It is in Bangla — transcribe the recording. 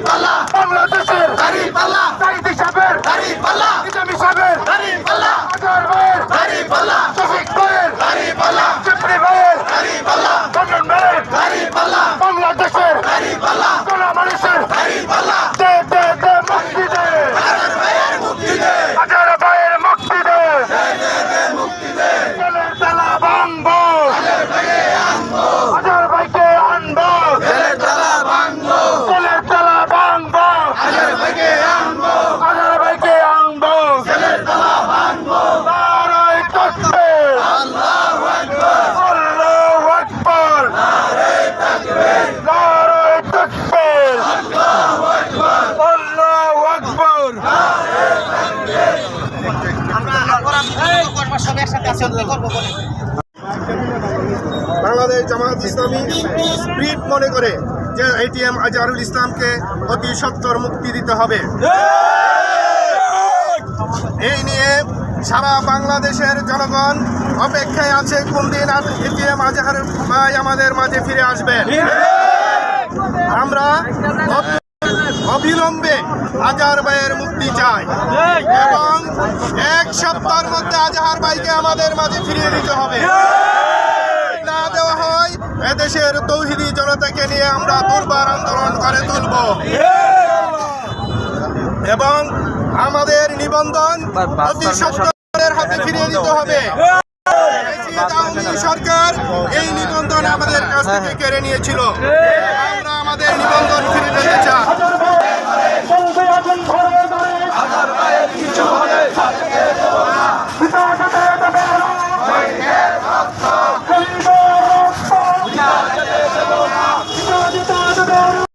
বাংলাদেশের সাইদি সাহেবের নিজামী সাহেবের আজহার ভাইয়ের শফিক ভাইয়ের চিপড়ি ভাইয়ের বন্ধন ভাইয়ের বাংলাদেশের কোন মানুষের দে দে দে মুক্তি দে আজহার ভাইয়ের মুক্তি দে জেলের তালা ভাঙবো আজহার ভাইকে আনবো জেলের তালা ভাঙবো আজহার ভাইকে আনবো জেলের তালা ভাঙবো নারায়ে তাকবীর আল্লাহু আকবার নারায়ে তাকবীর আল্লাহু আকবার বাংলাদেশ জামায়াত ইসলামী স্পিরিট মনে করে যে এটিএম আজহারুল ইসলামকে অতি সত্বর মুক্তি দিতে হবে। এই নিয়ে সারা বাংলাদেশের জনগণ অপেক্ষায় আছে কোন দিন এটিএম আজহার ভাই আমাদের মাঝে ফিরে আসবেন। আমরা অবিলম্বে আজহার ভাইয়ের মুক্তি চাই এবং 1 সপ্তাহের মধ্যে আজহার ভাইকে আমাদের মাঝে ফিরিয়ে দিতে হবে। না দেওয়া হয় এদেশের তৌহিদি জনতাকে নিয়ে আমরা দুর্বার আন্দোলন করে তুলব এবং আমাদের নিবন্ধন অতি সত্তরের হাতে ফিরিয়ে দিতে হবে। সরকার এই নিবন্ধন আমাদের কাছ থেকে কেড়ে নিয়েছিল। আমরা আমাদের